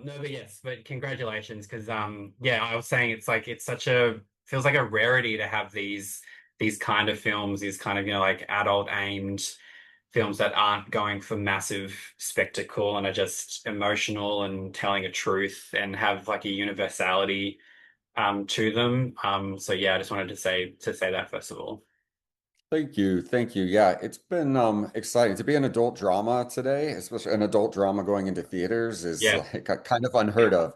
No, but yes, but congratulations, because yeah, I was saying it's like it's such a feels like a rarity to have these kind of films, these kind of like adult aimed films that aren't going for massive spectacle and are just emotional and telling a truth and have like a universality to them. So yeah, I just wanted to say that first of all. Thank you. Thank you. Yeah, it's been exciting to be an adult drama today, especially an adult drama going into theaters is Yeah, like kind of unheard of.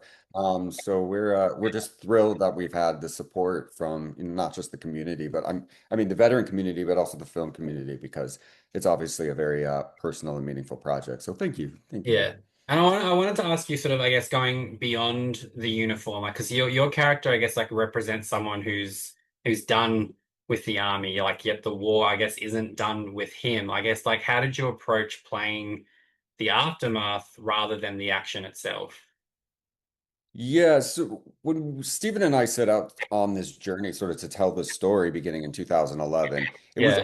So we're just thrilled that we've had the support from not just the community, but I mean the veteran community, but also the film community because it's obviously a very personal and meaningful project. So thank you. Thank you. yeah. And I wanted to ask you sort of, I guess, going beyond the uniform, like, because your character, I guess, like represents someone who's done with the army, like, yet the war, I guess, isn't done with him. I guess, like, how did you approach playing the aftermath rather than the action itself? Yeah, so when Stephen and I set out on this journey sort of to tell the story beginning in 2011, Yeah.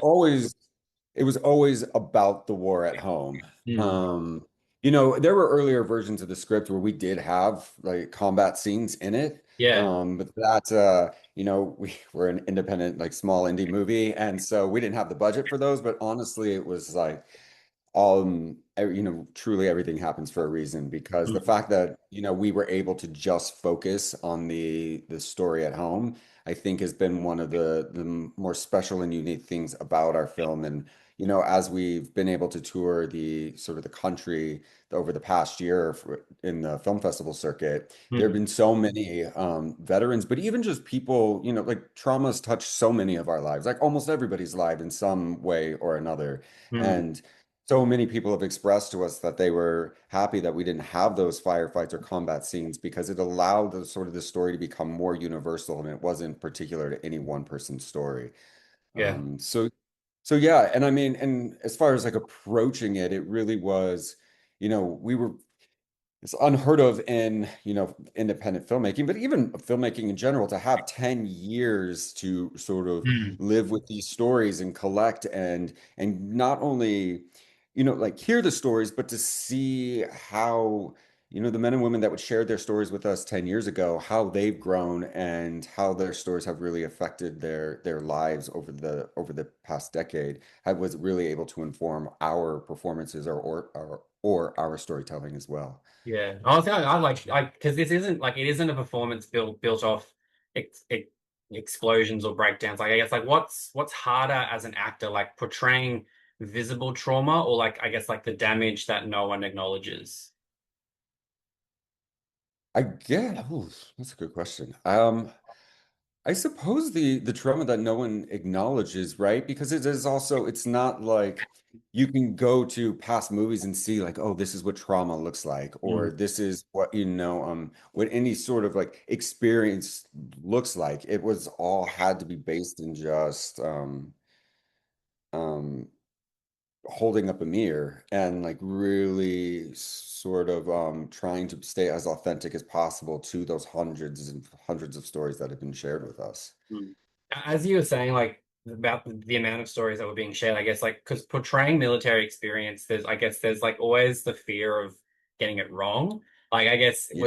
it was always about the war at home. Mm. Um, there were earlier versions of the script where we did have like combat scenes in it. Yeah. But that we were an independent, like small indie movie, and so we didn't have the budget for those, but honestly, it was like truly everything happens for a reason because the Mm. fact that, we were able to just focus on the story at home, I think has been one of the more special and unique things about our film. And, as we've been able to tour the sort of the country over the past year in the film festival circuit, there have Mm. been so many veterans, but even just people, like traumas touch so many of our lives, like almost everybody's life in some way or another. Mm. And so many people have expressed to us that they were happy that we didn't have those firefights or combat scenes because it allowed the sort of the story to become more universal and it wasn't particular to any one person's story. Yeah. Um, so so yeah, and I mean, and as far as like approaching it, it really was, we were it's unheard of in, independent filmmaking, but even filmmaking in general, to have 10 years to sort of Mm. live with these stories and collect and not only, like hear the stories, but to see how, the men and women that would share their stories with us 10 years ago, how they've grown and how their stories have really affected their lives over the past decade, I was really able to inform our performances or our storytelling as well. Yeah, I like because this isn't like it isn't a performance built off explosions or breakdowns. Like I guess like what's harder as an actor, like portraying visible trauma or like I guess like the damage that no one acknowledges. I get, ooh, that's a good question. I suppose the trauma that no one acknowledges, right? Because it is also, it's not like you can go to past movies and see like, oh, this is what trauma looks like, or Mm. this is what, what any sort of like experience looks like. It was all had to be based in just um holding up a mirror and like really sort of trying to stay as authentic as possible to those hundreds and hundreds of stories that have been shared with us. Mm. As you were saying, like about the amount of stories that were being shared, I guess like because portraying military experience, there's like always the fear of getting it wrong. Like I guess Yeah.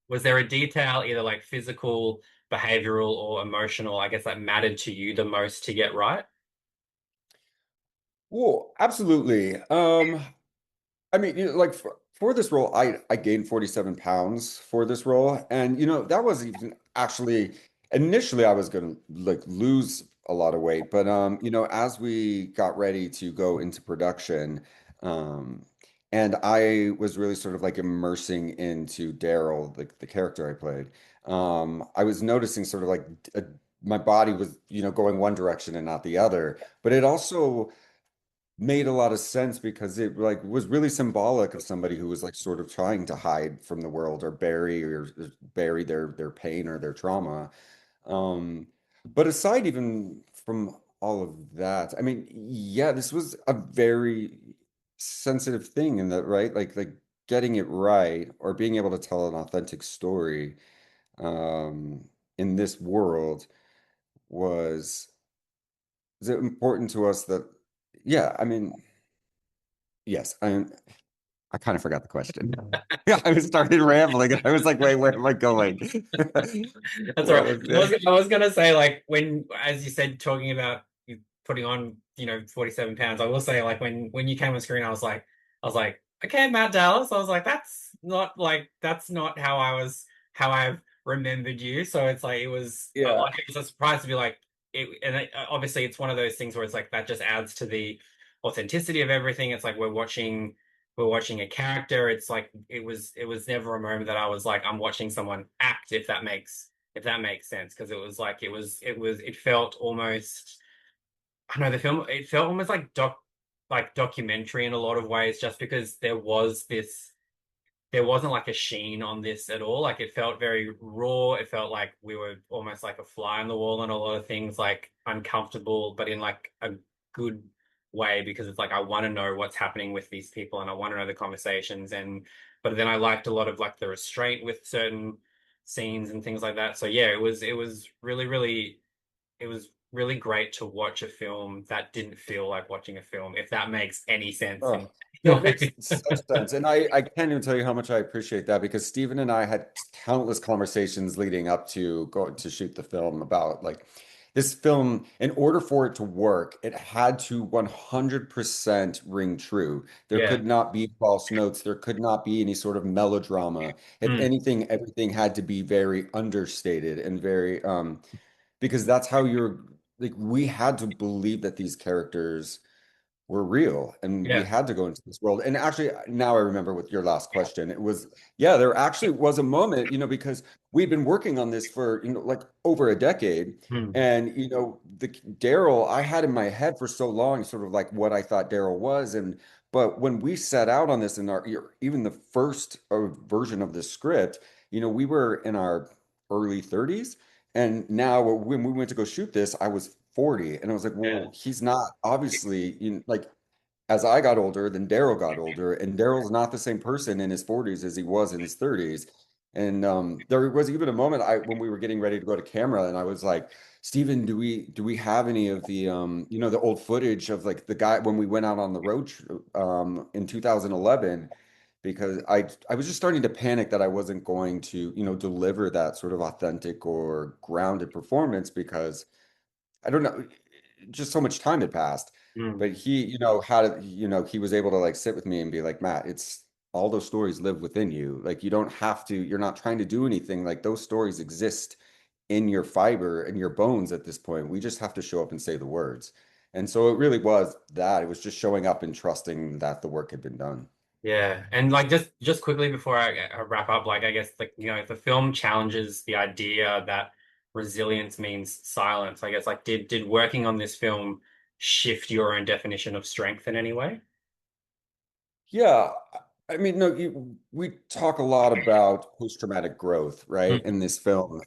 was there a detail either like physical, behavioral, or emotional, I guess that mattered to you the most to get right? Well, absolutely. I mean, like for this role, I gained 47 pounds for this role. And that was even actually initially I was gonna like lose a lot of weight. But as we got ready to go into production, um, and I was really sort of like immersing into Daryl, the character I played, I was noticing sort of like my body was, going one direction and not the other. But it also made a lot of sense because it like was really symbolic of somebody who was like sort of trying to hide from the world or bury their pain or their trauma. Um, but aside even from all of that, I mean, yeah, this was a very sensitive thing in that, right? Like getting it right or being able to tell an authentic story um in this world was is it important to us that yeah, I mean, yes, I kind of forgot the question. Yeah, I was started rambling and I was like, wait, where am I going? That's all What right. was I was gonna say like when, as you said, talking about you putting on 47 pounds. I will say like when you came on screen, I was like, okay, Matt Dallas. I was like, that's not how I've remembered you. So it's like Yeah. it was a surprise to be like obviously it's one of those things where it's like that just adds to the authenticity of everything. It's like we're watching a character. It's like it was never a moment that I was like I'm watching someone act, if that makes sense, because it felt almost, I know the film, it felt almost like documentary in a lot of ways, just because there wasn't like a sheen on this at all. Like it felt very raw. It felt like we were almost like a fly on the wall on a lot of things, like uncomfortable, but in like a good way, because it's like I want to know what's happening with these people and I want to know the conversations. And but then I liked a lot of like the restraint with certain scenes and things like that. So yeah, it was really great to watch a film that didn't feel like watching a film, if that makes any sense. Oh, no, it makes such sense. And I can't even tell you how much I appreciate that because Stephen and I had countless conversations leading up to going to shoot the film about like this film, in order for it to work, it had to 100% ring true. There Yeah. could not be false notes. There could not be any sort of melodrama. If Mm, anything, everything had to be very understated and very, because that's how you're like, we had to believe that these characters were real and we yeah. had to go into this world. And actually, now I remember with your last question, it was, yeah, there actually was a moment, because we've been working on this for, like over a decade. Mm, And, the Daryl I had in my head for so long, sort of like what I thought Daryl was. But when we set out on this in even the first version of the script, we were in our early 30s. And now when we went to go shoot this, I was 40. And I was like, yeah. well, he's not obviously, like as I got older, then Daryl got older, and Daryl's not the same person in his 40s as he was in his 30s. And there was even a moment when we were getting ready to go to camera, and I was like, Steven, do we have any of the the old footage of like the guy when we went out on the road in 2011? Because I was just starting to panic that I wasn't going to, deliver that sort of authentic or grounded performance because I don't know, just so much time had passed. Mm, But he, he was able to like sit with me and be like, Matt, it's all those stories live within you. Like you don't have to, you're not trying to do anything. Like those stories exist in your fiber and your bones at this point. We just have to show up and say the words. And so it really was that. It was just showing up and trusting that the work had been done. yeah. And like just quickly before I wrap up, like I guess like the film challenges the idea that resilience means silence. I guess like did working on this film shift your own definition of strength in any way? Yeah, I mean, no, we talk a lot about post-traumatic growth, right, Mm, in this film.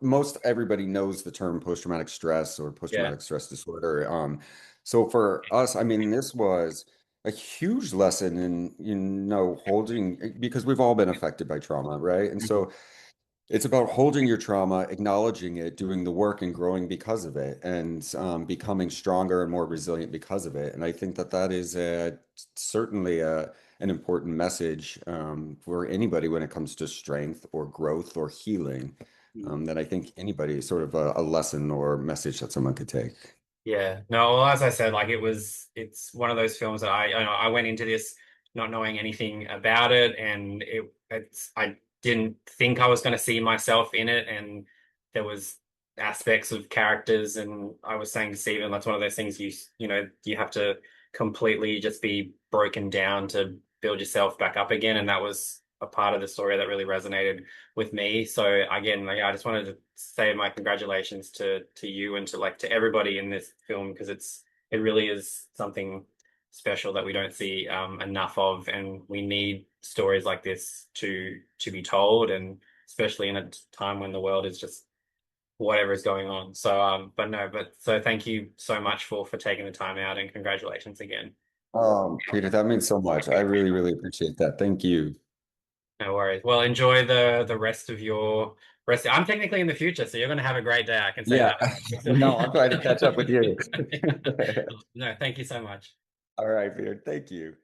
Most everybody knows the term post-traumatic stress or yeah. post-traumatic stress disorder. So for us, I mean, this was a huge lesson in, holding because we've all been affected by trauma, right? And Mhm. so it's about holding your trauma, acknowledging it, doing the work, and growing because of it, and becoming stronger and more resilient because of it. And I think that that is certainly an important message for anybody when it comes to strength or growth or healing. Mm. That I think anybody sort of a lesson or message that someone could take. Yeah. No, well, as I said, like it's one of those films that I went into this not knowing anything about it, and I didn't think I was going to see myself in it, and there was aspects of characters, and I was saying to Stephen, that's one of those things you have to completely just be broken down to build yourself back up again, and that was a part of the story that really resonated with me. So again, like, I just wanted to say my congratulations to you and to everybody in this film, because it really is something special that we don't see enough of, and we need stories like this to be told, and especially in a time when the world is just whatever is going on. So but thank you so much for taking the time out, and congratulations again. Peter, that means so much. I really, really appreciate that. Thank you. No worries. Well, enjoy the rest of your rest. I'm technically in the future, so you're going to have a great day. I can say Yeah. that No, I'm trying to catch up with you. much. No, thank you so much. All right, Peter. Thank you.